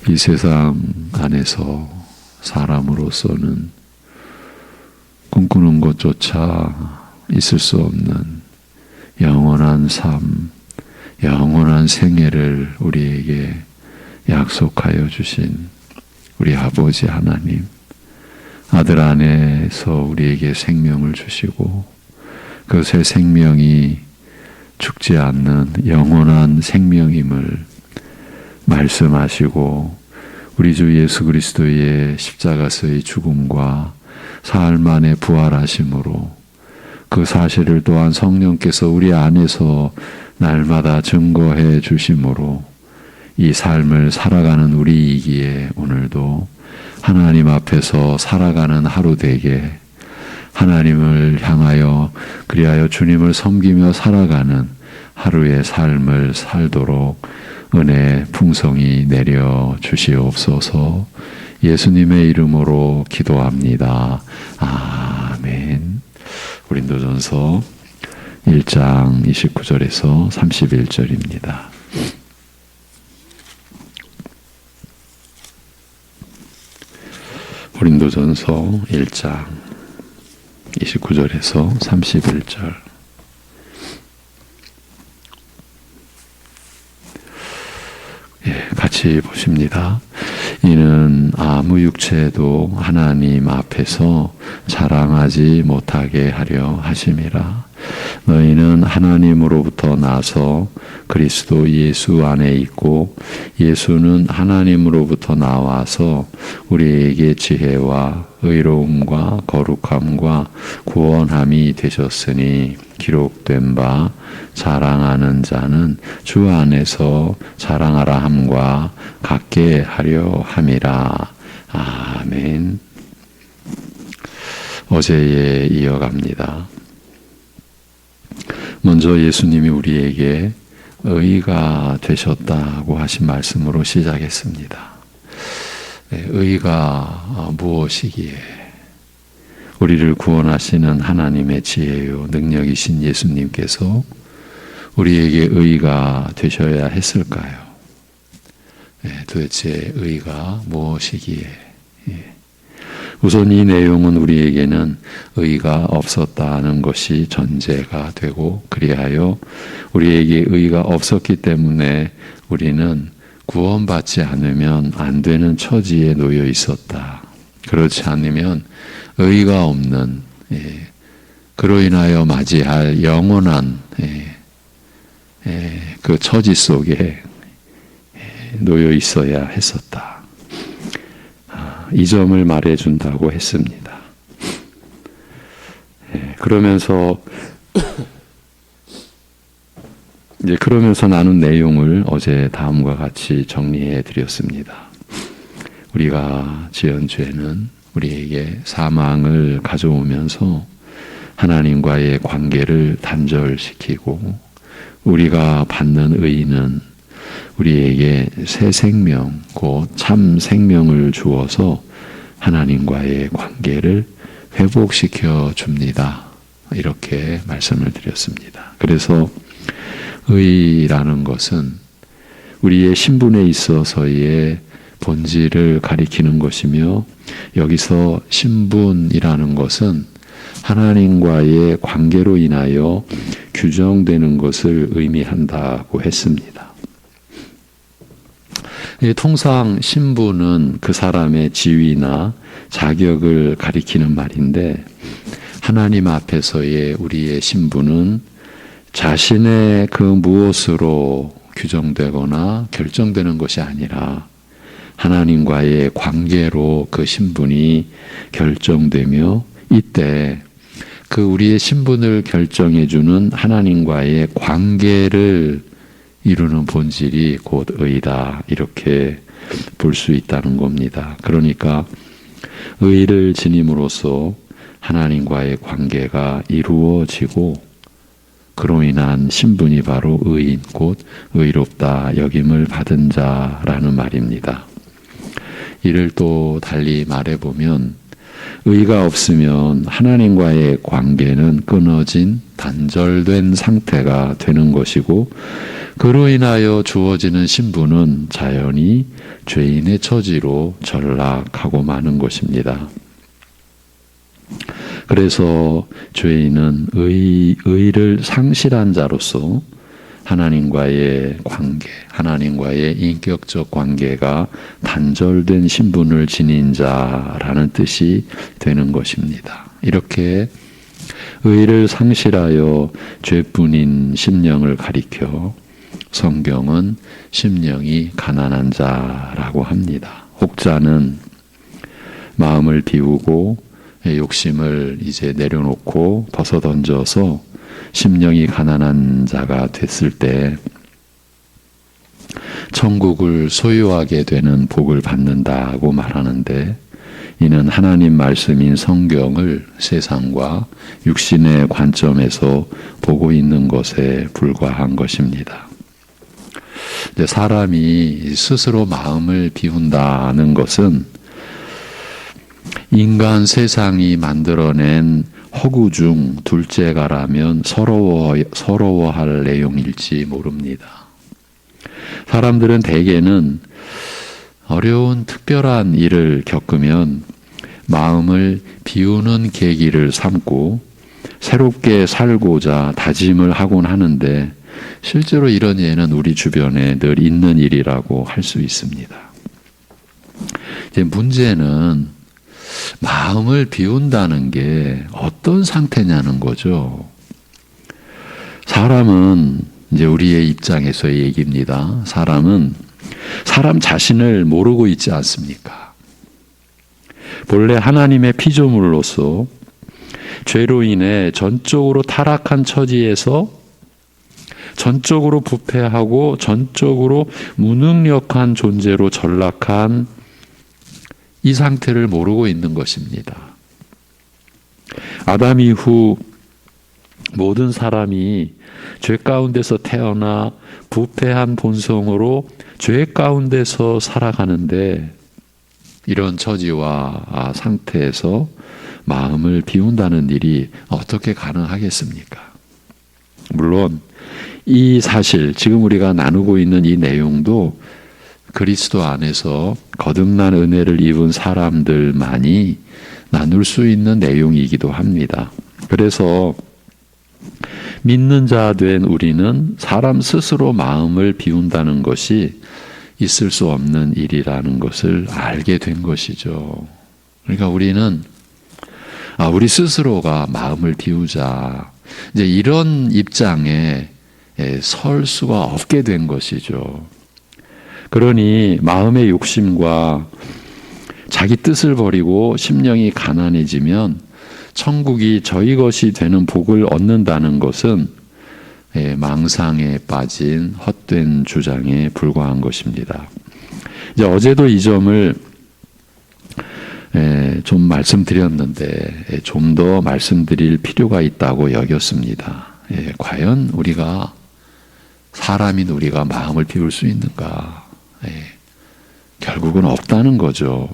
이 세상 안에서 사람으로서는 꿈꾸는 것조차 있을 수 없는 영원한 삶, 영원한 생애를 우리에게 약속하여 주신 우리 아버지 하나님, 아들 안에서 우리에게 생명을 주시고 그 새 생명이 죽지 않는 영원한 생명임을 말씀하시고 우리 주 예수 그리스도의 십자가서의 죽음과 사흘 만에 부활하심으로 그 사실을 또한 성령께서 우리 안에서 날마다 증거해 주심으로 이 삶을 살아가는 우리이기에 오늘도 하나님 앞에서 살아가는 하루 되게 하나님을 향하여 그리하여 주님을 섬기며 살아가는 하루의 삶을 살도록 은혜 풍성히 내려 주시옵소서. 예수님의 이름으로 기도합니다. 아멘. 고린도전서 1장 29절에서 31절입니다. 고린도전서 1장 29절에서 31절. 같이 보십니다. 이는 아무 육체도 하나님 앞에서 자랑하지 못하게 하려 하심이라. 너희는 하나님으로부터 나서 그리스도 예수 안에 있고 예수는 하나님으로부터 나와서 우리에게 지혜와 의로움과 거룩함과 구원함이 되셨으니 기록된 바 자랑하는 자는 주 안에서 자랑하라 함과 같게 하려 함이라. 아멘. 어제에 이어갑니다. 먼저 예수님이 우리에게 의가 되셨다고 하신 말씀으로 시작했습니다. 의가 무엇이기에? 우리를 구원하시는 하나님의 지혜요 능력이신 예수님께서 우리에게 의가 되셔야 했을까요? 도대체 의가 무엇이기에? 우선 이 내용은 우리에게는 의가 없었다는 것이 전제가 되고 그리하여 우리에게 의가 없었기 때문에 우리는 구원받지 않으면 안 되는 처지에 놓여 있었다. 그렇지 않으면 의가 없는 그로 인하여 맞이할 영원한 그 처지 속에 놓여 있어야 했었다. 이 점을 말해준다고 했습니다. 그러면서 나눈 내용을 어제 다음과 같이 정리해 드렸습니다. 우리가 지은 죄는 우리에게 사망을 가져오면서 하나님과의 관계를 단절시키고 우리가 받는 의는 우리에게 새 생명, 곧 참 생명을 주어서 하나님과의 관계를 회복시켜 줍니다. 이렇게 말씀을 드렸습니다. 그래서 의라는 것은 우리의 신분에 있어서의 본질을 가리키는 것이며 여기서 신분이라는 것은 하나님과의 관계로 인하여 규정되는 것을 의미한다고 했습니다. 통상 신분은 그 사람의 지위나 자격을 가리키는 말인데 하나님 앞에서의 우리의 신분은 자신의 그 무엇으로 규정되거나 결정되는 것이 아니라 하나님과의 관계로 그 신분이 결정되며 이때 그 우리의 신분을 결정해주는 하나님과의 관계를 이루는 본질이 곧 의다. 이렇게 볼 수 있다는 겁니다. 그러니까 의를 지님으로써 하나님과의 관계가 이루어지고 그로 인한 신분이 바로 의인 곧 의롭다 여김을 받은 자라는 말입니다. 이를 또 달리 말해보면 의가 없으면 하나님과의 관계는 끊어진 단절된 상태가 되는 것이고, 그로 인하여 주어지는 신분은 자연히 죄인의 처지로 전락하고 마는 것입니다. 그래서 죄인은 의를 상실한 자로서 하나님과의 관계, 하나님과의 인격적 관계가 단절된 신분을 지닌 자라는 뜻이 되는 것입니다. 이렇게 의를 상실하여 죄뿐인 심령을 가리켜 성경은 심령이 가난한 자라고 합니다. 혹자는 마음을 비우고 욕심을 이제 내려놓고 벗어던져서 심령이 가난한 자가 됐을 때 천국을 소유하게 되는 복을 받는다고 말하는데, 이는 하나님 말씀인 성경을 세상과 육신의 관점에서 보고 있는 것에 불과한 것입니다. 사람이 스스로 마음을 비운다는 것은 인간 세상이 만들어낸 허구 중 둘째가라면 서러워할 내용일지 모릅니다. 사람들은 대개는 어려운 특별한 일을 겪으면 마음을 비우는 계기를 삼고 새롭게 살고자 다짐을 하곤 하는데, 실제로 이런 예는 우리 주변에 늘 있는 일이라고 할 수 있습니다. 이제 문제는 마음을 비운다는 게 어떤 상태냐는 거죠. 사람은, 이제 우리의 입장에서의 얘기입니다. 사람은 사람 자신을 모르고 있지 않습니까? 본래 하나님의 피조물로서 죄로 인해 전적으로 타락한 처지에서 전적으로 부패하고 전적으로 무능력한 존재로 전락한 이 상태를 모르고 있는 것입니다. 아담 이후 모든 사람이 죄 가운데서 태어나 부패한 본성으로 죄 가운데서 살아가는데, 이런 처지와 상태에서 마음을 비운다는 일이 어떻게 가능하겠습니까? 물론 이 사실, 지금 우리가 나누고 있는 이 내용도 그리스도 안에서 거듭난 은혜를 입은 사람들만이 나눌 수 있는 내용이기도 합니다. 그래서 믿는 자 된 우리는 사람 스스로 마음을 비운다는 것이 있을 수 없는 일이라는 것을 알게 된 것이죠. 그러니까 우리는 우리 스스로가 마음을 비우자, 이제 이런 입장에 설 수가 없게 된 것이죠. 그러니 마음의 욕심과 자기 뜻을 버리고 심령이 가난해지면 천국이 저희 것이 되는 복을 얻는다는 것은 망상에 빠진 헛된 주장에 불과한 것입니다. 이제 어제도 이 점을 좀 말씀드렸는데 좀 더 말씀드릴 필요가 있다고 여겼습니다. 과연 우리가, 사람인 우리가 마음을 비울 수 있는가? 결국은 없다는 거죠.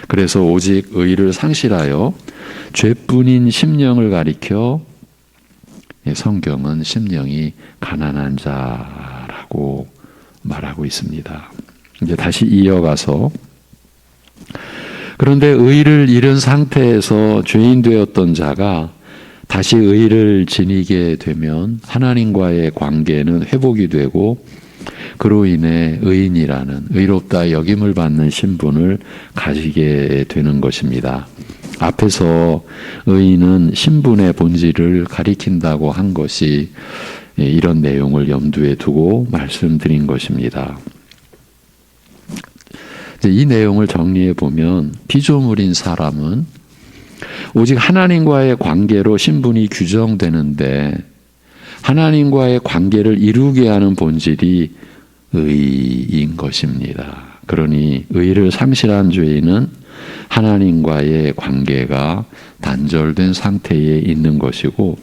그래서 오직 의를 상실하여 죄뿐인 심령을 가리켜 성경은 심령이 가난한 자라고 말하고 있습니다. 이제 다시 이어가서, 그런데 의를 잃은 상태에서 죄인 되었던 자가 다시 의를 지니게 되면 하나님과의 관계는 회복이 되고, 그로 인해 의인이라는, 의롭다 여김을 받는 신분을 가지게 되는 것입니다. 앞에서 의인은 신분의 본질을 가리킨다고 한 것이 이런 내용을 염두에 두고 말씀드린 것입니다. 이 내용을 정리해 보면, 피조물인 사람은 오직 하나님과의 관계로 신분이 규정되는데, 하나님과의 관계를 이루게 하는 본질이 의인 것입니다. 그러니 의를 상실한 죄인은 하나님과의 관계가 단절된 상태에 있는 것이고,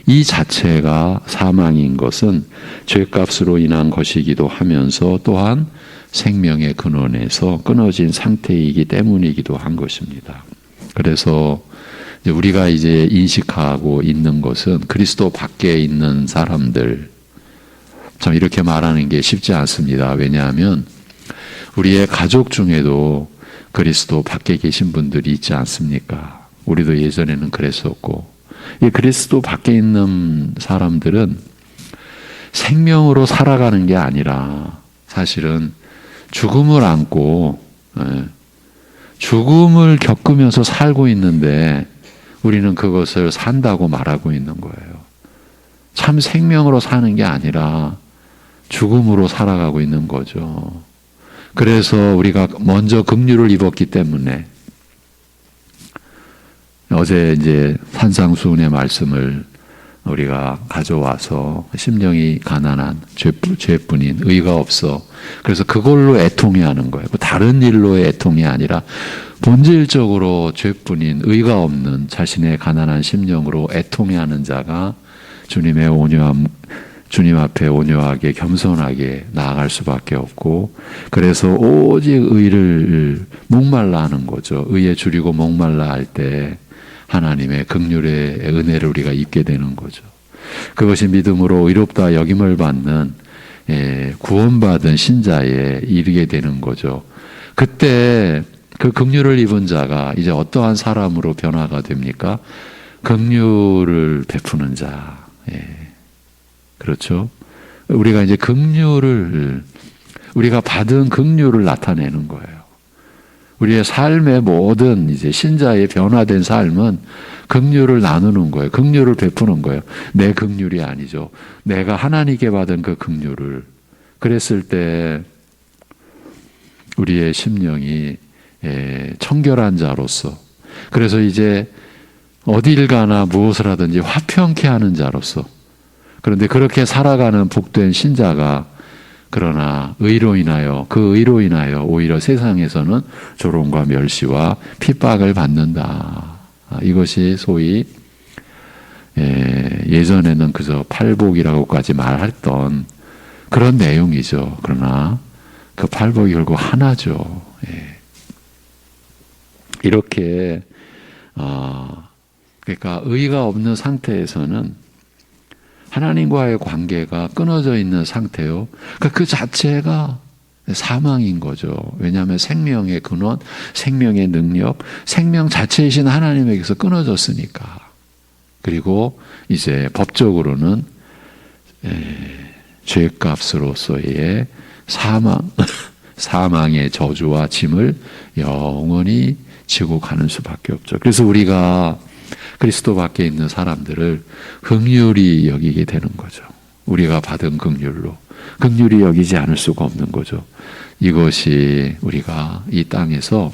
이 자체가 사망인 것은 죄값으로 인한 것이기도 하면서 또한 생명의 근원에서 끊어진 상태이기 때문이기도 한 것입니다. 그래서 우리가 이제 인식하고 있는 것은 그리스도 밖에 있는 사람들, 참 이렇게 말하는 게 쉽지 않습니다. 왜냐하면 우리의 가족 중에도 그리스도 밖에 계신 분들이 있지 않습니까? 우리도 예전에는 그랬었고, 이 그리스도 밖에 있는 사람들은 생명으로 살아가는 게 아니라 사실은 죽음을 안고 죽음을 겪으면서 살고 있는데 우리는 그것을 산다고 말하고 있는 거예요. 참 생명으로 사는 게 아니라 죽음으로 살아가고 있는 거죠. 그래서 우리가 먼저 긍휼을 입었기 때문에 어제 이제 산상수훈의 말씀을 우리가 가져와서 심령이 가난한 죄뿐인 의가 없어. 그래서 그걸로 애통해 하는 거예요. 다른 일로의 애통이 아니라 본질적으로 죄뿐인 의가 없는 자신의 가난한 심령으로 애통해 하는 자가 주님의 온유함, 주님 앞에 온유하게 겸손하게 나아갈 수밖에 없고, 그래서 오직 의를 목말라 하는 거죠. 의에 줄이고 목말라 할 때 하나님의 긍휼의 은혜를 우리가 입게 되는 거죠. 그것이 믿음으로 의롭다 여김을 받는 구원받은 신자에 이르게 되는 거죠. 그때 그 긍휼을 입은 자가 이제 어떠한 사람으로 변화가 됩니까? 긍휼을 베푸는 자. 그렇죠? 우리가 이제 우리가 받은 긍휼을 나타내는 거예요. 우리의 삶의 모든 이제 신자의 변화된 삶은 긍휼을 나누는 거예요. 긍휼을 베푸는 거예요. 내 긍휼이 아니죠. 내가 하나님께 받은 그 긍휼을. 그랬을 때 우리의 심령이 청결한 자로서, 그래서 이제 어딜 가나 무엇을 하든지 화평케 하는 자로서, 그런데 그렇게 살아가는 복된 신자가 그러나 의로 인하여, 그 의로 인하여 오히려 세상에서는 조롱과 멸시와 핍박을 받는다. 이것이 소위 예전에는 그저 팔복이라고까지 말했던 그런 내용이죠. 그러나 그 팔복이 결국 하나죠. 이렇게 그러니까 의가 없는 상태에서는 하나님과의 관계가 끊어져 있는 상태요. 그러니까 그 자체가 사망인 거죠. 왜냐하면 생명의 근원, 생명의 능력, 생명 자체이신 하나님에게서 끊어졌으니까. 그리고 이제 법적으로는 죄값으로서의 사망의 저주와 짐을 영원히 지고 가는 수밖에 없죠. 그래서 우리가 그리스도 밖에 있는 사람들을 긍휼히 여기게 되는 거죠. 우리가 받은 긍휼로 긍휼히 여기지 않을 수가 없는 거죠. 이것이 우리가 이 땅에서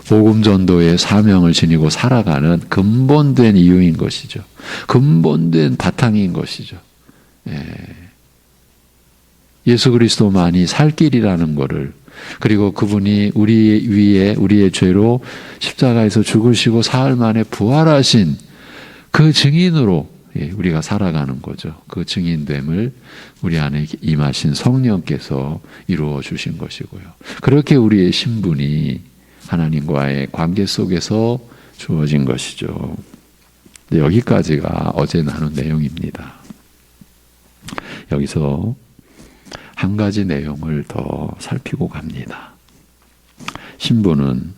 복음 전도의 사명을 지니고 살아가는 근본된 이유인 것이죠. 근본된 바탕인 것이죠. 예수 그리스도만이 살 길이라는 것을, 그리고 그분이 우리 위에 우리의 죄로 십자가에서 죽으시고 사흘 만에 부활하신 그 증인으로 우리가 살아가는 거죠. 그 증인됨을 우리 안에 임하신 성령께서 이루어 주신 것이고요. 그렇게 우리의 신분이 하나님과의 관계 속에서 주어진 것이죠. 여기까지가 어제 나눈 내용입니다. 여기서 한 가지 내용을 더 살피고 갑니다. 신분은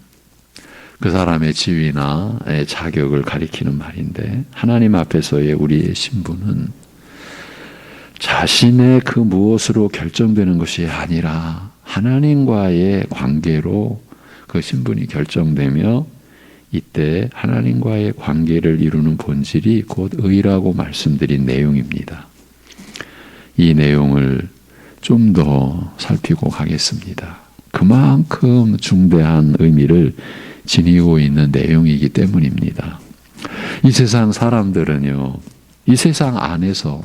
그 사람의 지위나 자격을 가리키는 말인데, 하나님 앞에서의 우리의 신분은 자신의 그 무엇으로 결정되는 것이 아니라 하나님과의 관계로 그 신분이 결정되며, 이때 하나님과의 관계를 이루는 본질이 곧 의라고 말씀드린 내용입니다. 이 내용을 좀 더 살피고 가겠습니다. 그만큼 중대한 의미를 지니고 있는 내용이기 때문입니다. 이 세상 사람들은요, 이 세상 안에서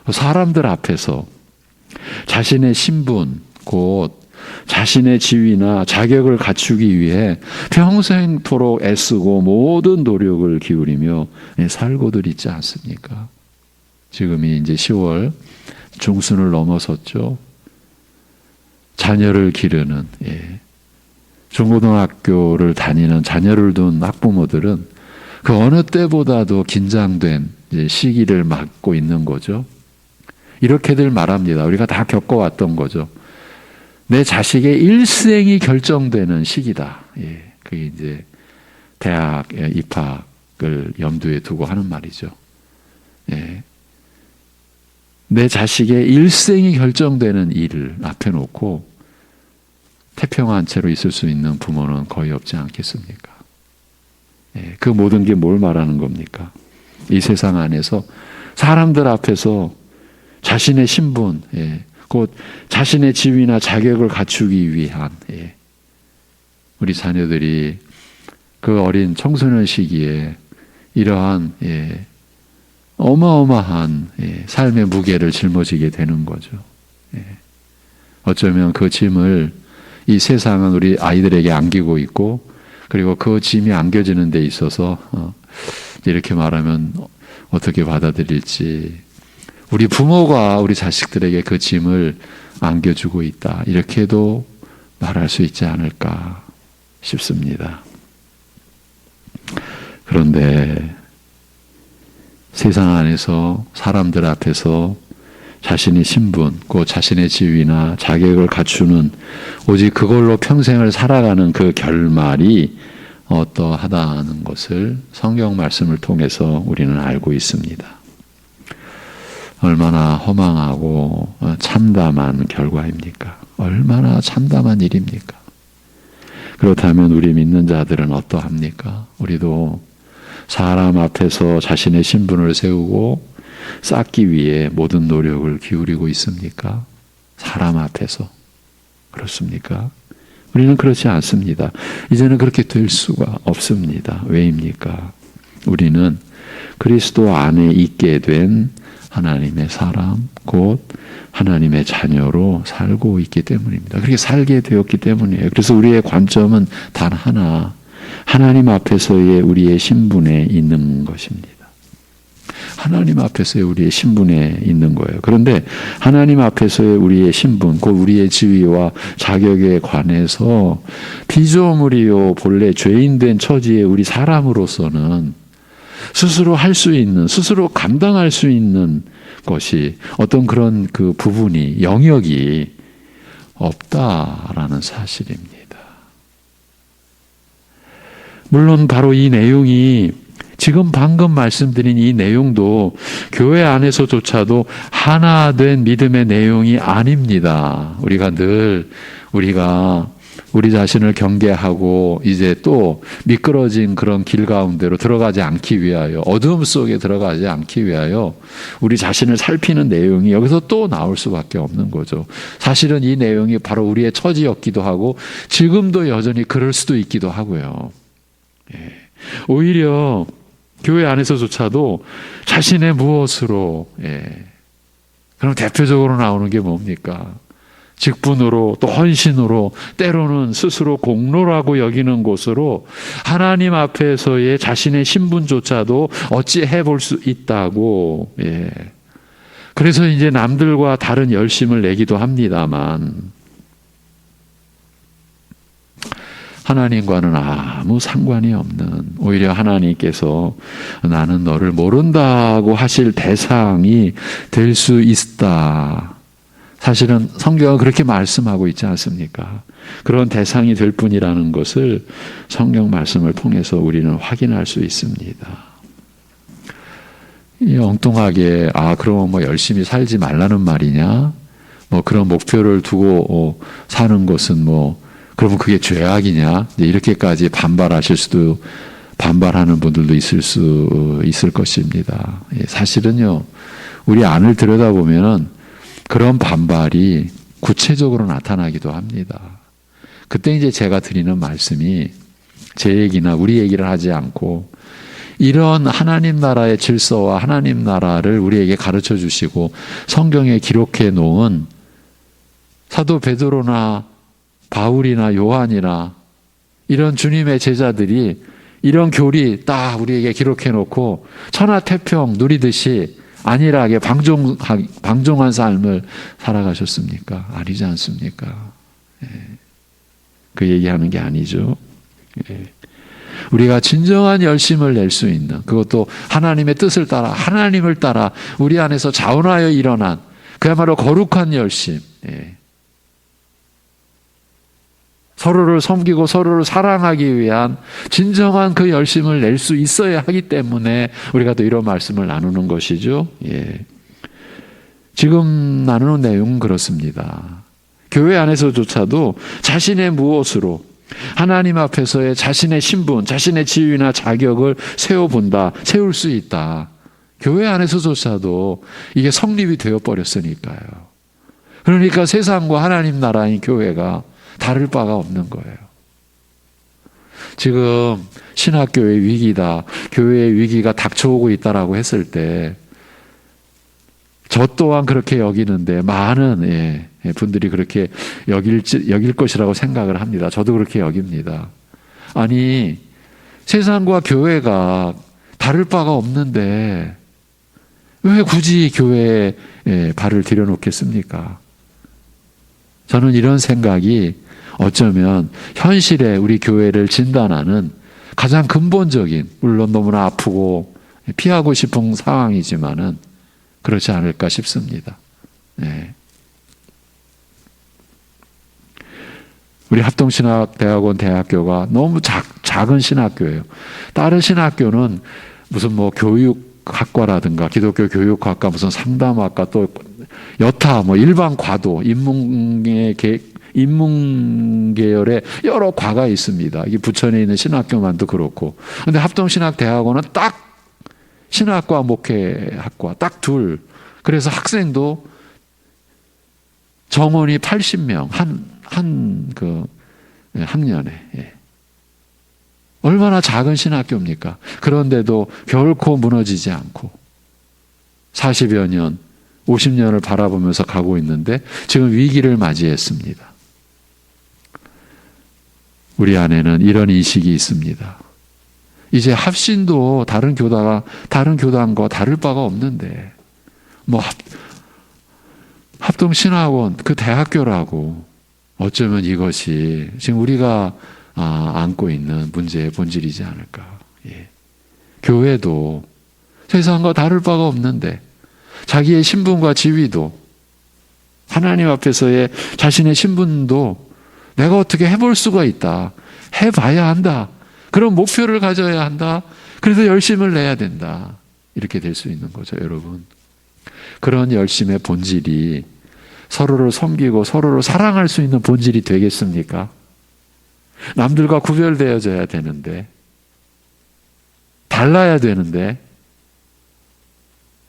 사람들 앞에서 자신의 신분, 곧 자신의 지위나 자격을 갖추기 위해 평생토록 애쓰고 모든 노력을 기울이며 살고들 있지 않습니까? 지금이 이제 10월 중순을 넘어섰죠. 자녀를 기르는, 중고등학교를 다니는 자녀를 둔 학부모들은 그 어느 때보다도 긴장된 시기를 맞고 있는 거죠. 이렇게들 말합니다. 우리가 다 겪어왔던 거죠. 내 자식의 일생이 결정되는 시기다. 예, 그게 이제 대학 입학을 염두에 두고 하는 말이죠. 예. 내 자식의 일생이 결정되는 일을 앞에 놓고 태평한 채로 있을 수 있는 부모는 거의 없지 않겠습니까? 예, 그 모든 게 뭘 말하는 겁니까? 이 세상 안에서 사람들 앞에서 자신의 신분, 예, 곧 자신의 지위나 자격을 갖추기 위한, 예, 우리 자녀들이 그 어린 청소년 시기에 이러한, 예, 어마어마한, 예, 삶의 무게를 짊어지게 되는 거죠. 예. 어쩌면 그 짐을 이 세상은 우리 아이들에게 안기고 있고, 그리고 그 짐이 안겨지는 데 있어서 이렇게 말하면 어떻게 받아들일지, 우리 부모가 우리 자식들에게 그 짐을 안겨주고 있다, 이렇게도 말할 수 있지 않을까 싶습니다. 그런데 세상 안에서 사람들 앞에서 자신의 신분, 그 자신의 지위나 자격을 갖추는, 오직 그걸로 평생을 살아가는 그 결말이 어떠하다는 것을 성경 말씀을 통해서 우리는 알고 있습니다. 얼마나 허망하고 참담한 결과입니까? 얼마나 참담한 일입니까? 그렇다면 우리 믿는 자들은 어떠합니까? 우리도 사람 앞에서 자신의 신분을 세우고 쌓기 위해 모든 노력을 기울이고 있습니까? 사람 앞에서. 그렇습니까? 우리는 그렇지 않습니다. 이제는 그렇게 될 수가 없습니다. 왜입니까? 우리는 그리스도 안에 있게 된 하나님의 사람, 곧 하나님의 자녀로 살고 있기 때문입니다. 그렇게 살게 되었기 때문이에요. 그래서 우리의 관점은 단 하나, 하나님 앞에서의 우리의 신분에 있는 것입니다. 하나님 앞에서의 우리의 신분에 있는 거예요. 그런데 하나님 앞에서의 우리의 신분, 곧 우리의 지위와 자격에 관해서 피조물이요 본래 죄인된 처지의 우리 사람으로서는 스스로 할 수 있는, 스스로 감당할 수 있는 것이, 어떤 그런 그 부분이, 영역이 없다라는 사실입니다. 물론 바로 이 내용이, 지금 방금 말씀드린 이 내용도 교회 안에서조차도 하나 된 믿음의 내용이 아닙니다. 우리가 우리 자신을 경계하고 이제 또 미끄러진 그런 길 가운데로 들어가지 않기 위하여, 어둠 속에 들어가지 않기 위하여 우리 자신을 살피는 내용이 여기서 또 나올 수밖에 없는 거죠. 사실은 이 내용이 바로 우리의 처지였기도 하고 지금도 여전히 그럴 수도 있기도 하고요. 예. 오히려 교회 안에서조차도 자신의 무엇으로, 예, 그럼 대표적으로 나오는 게 뭡니까? 직분으로, 또 헌신으로, 때로는 스스로 공로라고 여기는 곳으로 하나님 앞에서의 자신의 신분조차도 어찌 해볼 수 있다고, 예. 그래서 이제 남들과 다른 열심을 내기도 합니다만 하나님과는 아무 상관이 없는, 오히려 하나님께서 나는 너를 모른다고 하실 대상이 될 수 있다. 사실은 성경은 그렇게 말씀하고 있지 않습니까? 그런 대상이 될 뿐이라는 것을 성경 말씀을 통해서 우리는 확인할 수 있습니다. 엉뚱하게 그럼 뭐 열심히 살지 말라는 말이냐? 뭐 그런 목표를 두고 사는 것은 그러면 그게 죄악이냐? 이렇게까지 반발하는 분들도 있을 것입니다. 사실은요, 우리 안을 들여다보면 그런 반발이 구체적으로 나타나기도 합니다. 그때 이제 제가 드리는 말씀이 제 얘기나 우리 얘기를 하지 않고 이런 하나님 나라의 질서와 하나님 나라를 우리에게 가르쳐 주시고 성경에 기록해 놓은 사도 베드로나 바울이나 요한이나 이런 주님의 제자들이 이런 교리 딱 우리에게 기록해 놓고 천하태평 누리듯이 안일하게 방종한 삶을 살아가셨습니까? 아니지 않습니까? 예. 그 얘기하는 게 아니죠. 예. 우리가 진정한 열심을 낼 수 있는, 그것도 하나님의 뜻을 따라, 하나님을 따라 우리 안에서 자원하여 일어난 그야말로 거룩한 열심, 예. 서로를 섬기고 서로를 사랑하기 위한 진정한 그 열심을 낼 수 있어야 하기 때문에 우리가 또 이런 말씀을 나누는 것이죠. 예. 지금 나누는 내용은 그렇습니다. 교회 안에서조차도 자신의 무엇으로 하나님 앞에서의 자신의 신분, 자신의 지위나 자격을 세울 수 있다. 교회 안에서조차도 이게 성립이 되어버렸으니까요. 그러니까 세상과 하나님 나라인 교회가 다를 바가 없는 거예요. 지금 신학교의 위기다, 교회의 위기가 닥쳐오고 있다라고 했을 때 저 또한 그렇게 여기는데 많은 분들이 그렇게 여길 것이라고 생각을 합니다. 저도 그렇게 여깁니다. 아니, 세상과 교회가 다를 바가 없는데 왜 굳이 교회에 발을 들여놓겠습니까? 저는 이런 생각이 어쩌면 현실에 우리 교회를 진단하는 가장 근본적인, 물론 너무나 아프고 피하고 싶은 상황이지만은 그렇지 않을까 싶습니다. 네. 우리 합동신학대학원 대학교가 너무 작은 신학교예요. 다른 신학교는 무슨 뭐 교육학과라든가 기독교 교육학과, 무슨 상담학과, 또 여타 뭐 일반 과도, 인문계열의 여러 과가 있습니다. 이게 부천에 있는 신학교만도 그렇고. 근데 합동신학대학원은 딱 신학과 목회학과 딱 둘. 그래서 학생도 정원이 80명 한 학년에. 예. 얼마나 작은 신학교입니까? 그런데도 결코 무너지지 않고 40여 년, 50년을 바라보면서 가고 있는데 지금 위기를 맞이했습니다. 우리 안에는 이런 인식이 있습니다. 이제 합신도 다른 교단과 다를 바가 없는데 뭐 합동신학원 그 대학교라고, 어쩌면 이것이 지금 우리가 안고 있는 문제의 본질이지 않을까. 예. 교회도 세상과 다를 바가 없는데 자기의 신분과 지위도, 하나님 앞에서의 자신의 신분도 내가 어떻게 해볼 수가 있다. 해봐야 한다. 그런 목표를 가져야 한다. 그래서 열심을 내야 된다. 이렇게 될 수 있는 거죠, 여러분. 그런 열심의 본질이 서로를 섬기고 서로를 사랑할 수 있는 본질이 되겠습니까? 남들과 구별되어져야 되는데, 달라야 되는데,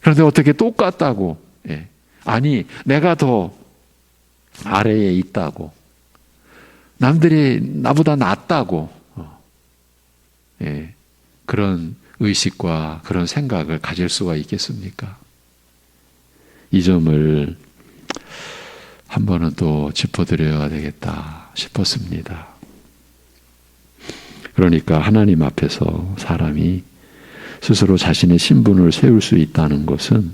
그런데 어떻게 똑같다고, 예. 아니, 내가 더 아래에 있다고, 남들이 나보다 낫다고, 예, 그런 의식과 그런 생각을 가질 수가 있겠습니까? 이 점을 한 번은 또 짚어드려야 되겠다 싶었습니다. 그러니까 하나님 앞에서 사람이 스스로 자신의 신분을 세울 수 있다는 것은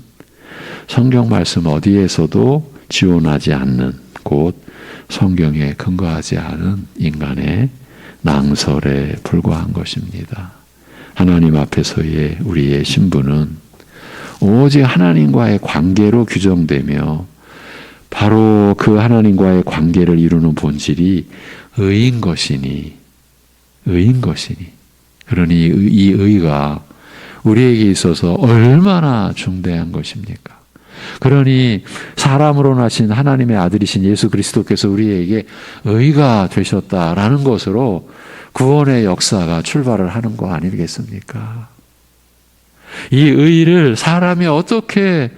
성경 말씀 어디에서도 지원하지 않는, 곧 성경에 근거하지 않은 인간의 낭설에 불과한 것입니다. 하나님 앞에서의 우리의 신분은 오직 하나님과의 관계로 규정되며, 바로 그 하나님과의 관계를 이루는 본질이 의인 것이니, 그러니 이 의가 우리에게 있어서 얼마나 중대한 것입니까? 그러니 사람으로 나신 하나님의 아들이신 예수 그리스도께서 우리에게 의가 되셨다라는 것으로 구원의 역사가 출발을 하는 거 아니겠습니까? 이 의를 사람이 어떻게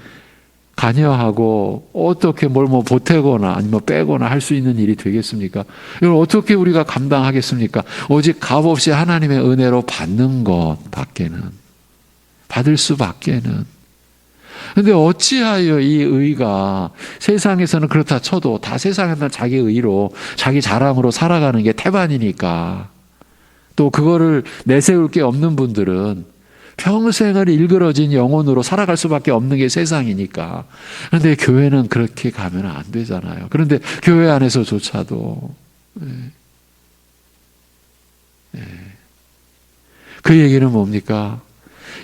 관여하고 어떻게 뭘 보태거나 아니면 빼거나 할 수 있는 일이 되겠습니까? 이걸 어떻게 우리가 감당하겠습니까? 오직 값없이 하나님의 은혜로 받는 것 밖에는, 받을 수밖에는. 그런데 어찌하여 이 의가 세상에서는 그렇다 쳐도 다 세상에서는 자기 의로, 자기 자랑으로 살아가는 게 태반이니까, 또 그거를 내세울 게 없는 분들은 평생을 일그러진 영혼으로 살아갈 수밖에 없는 게 세상이니까. 그런데 교회는 그렇게 가면 안 되잖아요. 그런데 교회 안에서조차도 그 얘기는 뭡니까?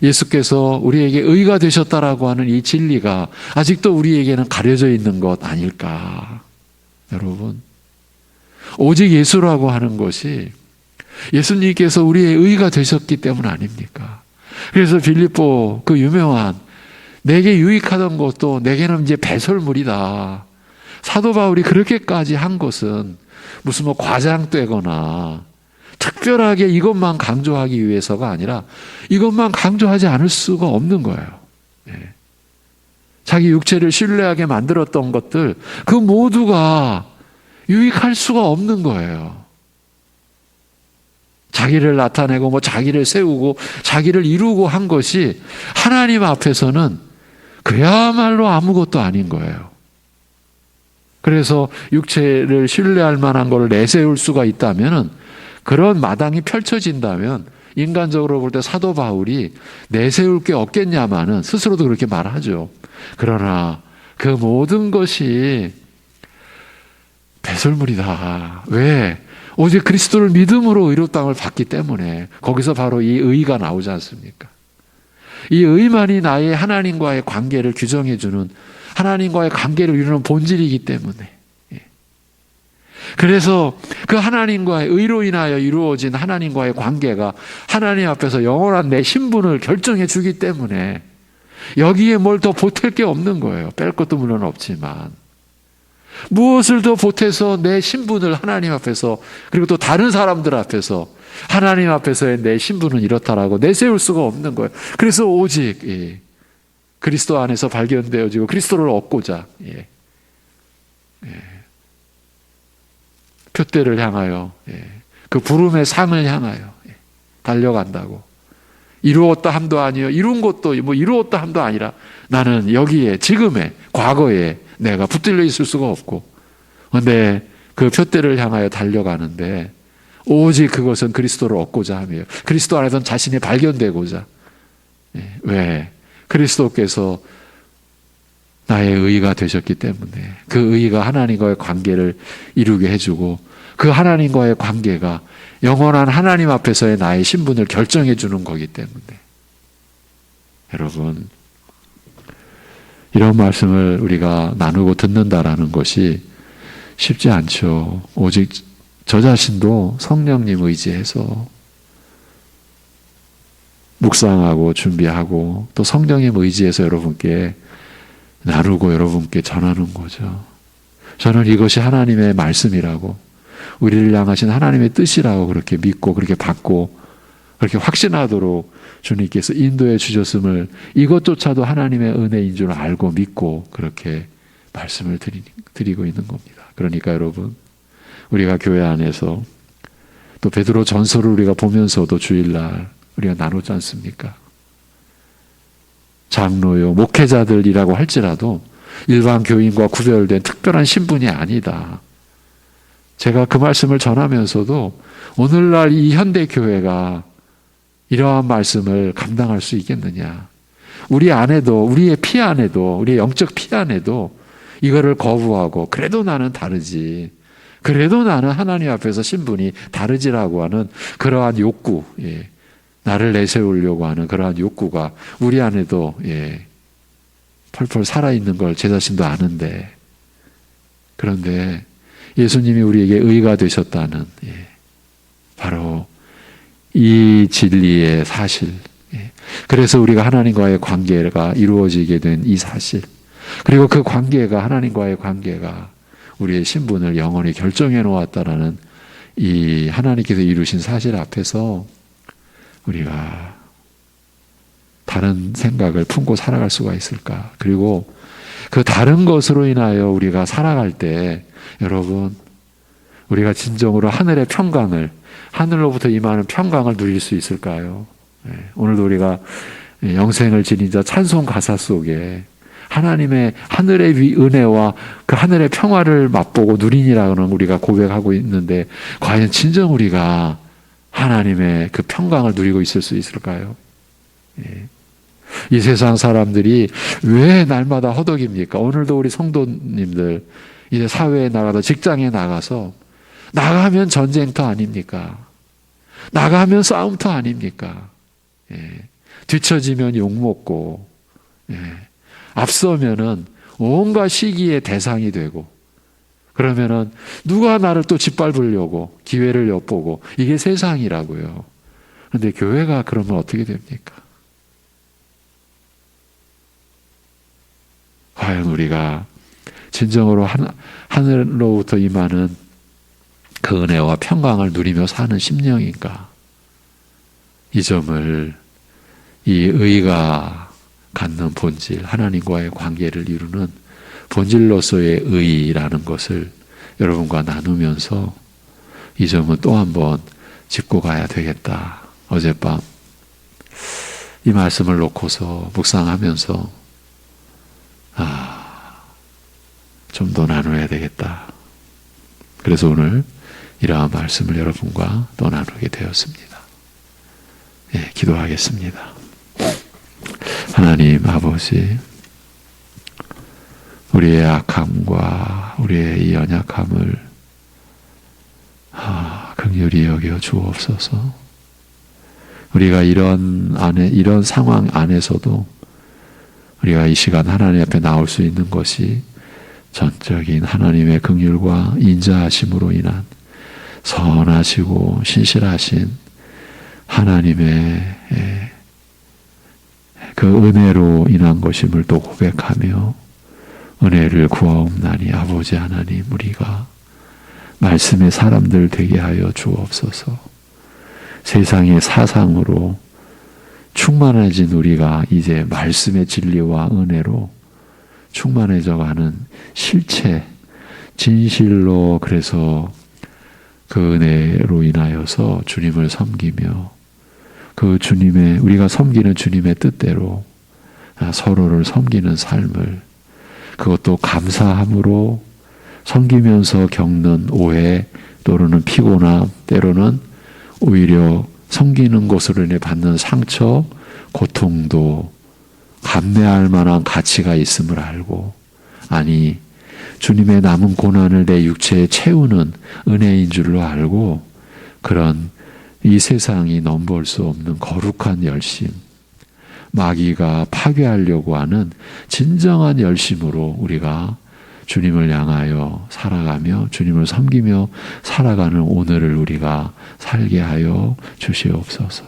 예수께서 우리에게 의가 되셨다라고 하는 이 진리가 아직도 우리에게는 가려져 있는 것 아닐까? 여러분, 오직 예수라고 하는 것이 예수님께서 우리의 의가 되셨기 때문 아닙니까? 그래서 빌립보 그 유명한 내게 유익하던 것도 내게는 이제 배설물이다. 사도 바울이 그렇게까지 한 것은 무슨 뭐 과장되거나 특별하게 이것만 강조하기 위해서가 아니라 이것만 강조하지 않을 수가 없는 거예요. 예. 자기 육체를 신뢰하게 만들었던 것들 그 모두가 유익할 수가 없는 거예요. 자기를 나타내고 뭐 자기를 세우고 자기를 이루고 한 것이 하나님 앞에서는 그야말로 아무것도 아닌 거예요. 그래서 육체를 신뢰할 만한 걸 내세울 수가 있다면 그런 마당이 펼쳐진다면 인간적으로 볼 때 사도 바울이 내세울 게 없겠냐마는 스스로도 그렇게 말하죠. 그러나 그 모든 것이 배설물이다. 왜? 오직 그리스도를 믿음으로 의롭다함을 받기 때문에 거기서 바로 이 의가 나오지 않습니까? 이 의만이 나의 하나님과의 관계를 규정해주는 하나님과의 관계를 이루는 본질이기 때문에 그래서 그 하나님과의 의로 인하여 이루어진 하나님과의 관계가 하나님 앞에서 영원한 내 신분을 결정해 주기 때문에 여기에 뭘 더 보탤 게 없는 거예요. 뺄 것도 물론 없지만 무엇을 더 보태서 내 신분을 하나님 앞에서 그리고 또 다른 사람들 앞에서 하나님 앞에서의 내 신분은 이렇다라고 내세울 수가 없는 거예요. 그래서 오직 그리스도 안에서 발견되어지고 그리스도를 얻고자 표대를 향하여 그 부름의 상을 향하여 달려간다고. 이루었다 함도 아니요 이룬 것도 뭐 이루었다 함도 아니라 나는 여기에 지금의 과거에 내가 붙들려 있을 수가 없고 그런데 그 표대를 향하여 달려가는데 오직 그것은 그리스도를 얻고자 하며 그리스도 안에서 자신이 발견되고자. 왜? 그리스도께서 나의 의가 되셨기 때문에 그 의가 하나님과의 관계를 이루게 해주고 그 하나님과의 관계가 영원한 하나님 앞에서의 나의 신분을 결정해 주는 거기 때문에 여러분 이런 말씀을 우리가 나누고 듣는다라는 것이 쉽지 않죠. 오직 저 자신도 성령님 의지해서 묵상하고 준비하고 또 성령님 의지해서 여러분께 나누고 여러분께 전하는 거죠. 저는 이것이 하나님의 말씀이라고 우리를 향하신 하나님의 뜻이라고 그렇게 믿고 그렇게 받고 그렇게 확신하도록 주님께서 인도해 주셨음을 이것조차도 하나님의 은혜인 줄 알고 믿고 그렇게 말씀을 드리고 있는 겁니다. 그러니까 여러분 우리가 교회 안에서 또 베드로 전서를 우리가 보면서도 주일날 우리가 나누지 않습니까? 장로요 목회자들이라고 할지라도 일반 교인과 구별된 특별한 신분이 아니다. 제가 그 말씀을 전하면서도 오늘날 이 현대교회가 이러한 말씀을 감당할 수 있겠느냐. 우리 안에도 우리의 피 안에도 우리의 영적 피 안에도 이거를 거부하고 그래도 나는 다르지. 그래도 나는 하나님 앞에서 신분이 다르지라고 하는 그러한 욕구 나를 내세우려고 하는 그러한 욕구가 우리 안에도 펄펄 살아있는 걸 제 자신도 아는데 그런데 예수님이 우리에게 의가 되셨다는 바로 이 진리의 사실 그래서 우리가 하나님과의 관계가 이루어지게 된 이 사실 그리고 그 관계가 하나님과의 관계가 우리의 신분을 영원히 결정해 놓았다라는 이 하나님께서 이루신 사실 앞에서 우리가 다른 생각을 품고 살아갈 수가 있을까? 그리고 그 다른 것으로 인하여 우리가 살아갈 때 여러분 우리가 진정으로 하늘의 평강을 하늘로부터 임하는 평강을 누릴 수 있을까요? 오늘도 우리가 영생을 지닌 자 찬송 가사 속에 하나님의 하늘의 은혜와 그 하늘의 평화를 맛보고 누리니라는 우리가 고백하고 있는데 과연 진정 우리가 하나님의 그 평강을 누리고 있을 수 있을까요? 이 세상 사람들이 왜 날마다 허덕입니까? 오늘도 우리 성도님들 이제 사회에 나가서 직장에 나가서 나가면 전쟁터 아닙니까? 나가면 싸움터 아닙니까? 예. 뒤처지면 욕먹고, 예. 앞서면은 온갖 시기의 대상이 되고, 그러면은 누가 나를 또 짓밟으려고 기회를 엿보고, 이게 세상이라고요. 그런데 교회가 그러면 어떻게 됩니까? 과연 우리가 진정으로 하늘로부터 임하는 그 은혜와 평강을 누리며 사는 심령인가? 이 점을 이 의가 갖는 본질, 하나님과의 관계를 이루는 본질로서의 의라는 것을 여러분과 나누면서 이 점은 또 한 번 짚고 가야 되겠다. 어젯밤 이 말씀을 놓고서 묵상하면서 좀 더 나눠야 되겠다. 그래서 오늘 이러한 말씀을 여러분과 또 나누게 되었습니다. 예, 기도하겠습니다. 하나님 아버지, 우리의 악함과 우리의 이 연약함을 긍휼히 여겨 주옵소서. 우리가 이런 상황 안에서도 우리가 이 시간 하나님 앞에 나올 수 있는 것이 전적인 하나님의 긍휼과 인자하심으로 인한 선하시고 신실하신 하나님의 그 은혜로 인한 것임을 또 고백하며 은혜를 구하옵나니 아버지 하나님, 우리가 말씀의 사람들 되게 하여 주옵소서. 세상의 사상으로 충만해진 우리가 이제 말씀의 진리와 은혜로 충만해져 가는 실체, 진실로, 그래서 그 은혜로 인하여서 주님을 섬기며 그 주님의, 우리가 섬기는 주님의 뜻대로 서로를 섬기는 삶을, 그것도 감사함으로 섬기면서 겪는 오해 또는 피곤함, 때로는 오히려 섬기는 것으로 인해 받는 상처, 고통도 감내할 만한 가치가 있음을 알고, 아니 주님의 남은 고난을 내 육체에 채우는 은혜인 줄로 알고, 그런 이 세상이 넘볼 수 없는 거룩한 열심, 마귀가 파괴하려고 하는 진정한 열심으로 우리가 주님을 향하여 살아가며 주님을 섬기며 살아가는 오늘을 우리가 살게 하여 주시옵소서.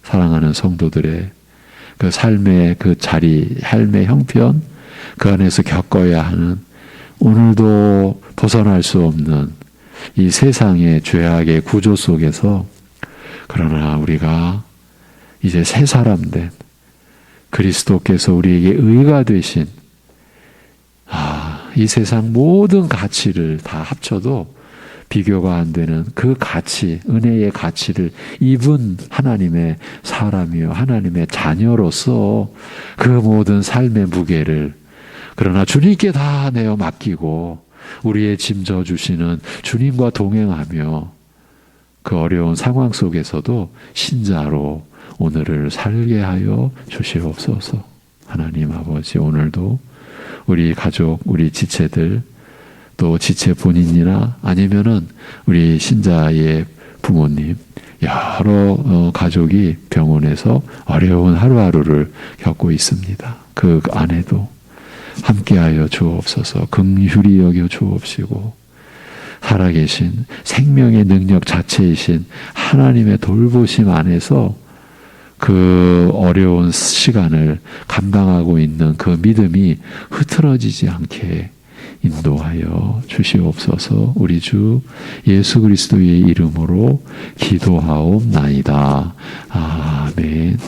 사랑하는 성도들의 그 삶의 그 자리, 삶의 형편, 그 안에서 겪어야 하는, 오늘도 벗어날 수 없는 이 세상의 죄악의 구조 속에서, 그러나 우리가 이제 새 사람 된 그리스도께서 우리에게 의가 되신, 이 세상 모든 가치를 다 합쳐도 비교가 안 되는 그 가치, 은혜의 가치를 입은 하나님의 사람이요, 하나님의 자녀로서 그 모든 삶의 무게를, 그러나 주님께 다 내어 맡기고 우리의 짐 져주시는 주님과 동행하며 그 어려운 상황 속에서도 신자로 오늘을 살게 하여 주시옵소서. 하나님 아버지, 오늘도 우리 가족, 우리 지체들, 또 지체 본인이나 아니면은 우리 신자의 부모님, 여러 가족이 병원에서 어려운 하루하루를 겪고 있습니다. 그 안에도 함께하여 주옵소서. 긍휼히 여겨 주옵시고, 살아계신 생명의 능력 자체이신 하나님의 돌보심 안에서 그 어려운 시간을 감당하고 있는 그 믿음이 흐트러지지 않게 인도하여 주시옵소서. 우리 주 예수 그리스도의 이름으로 기도하옵나이다. 아멘.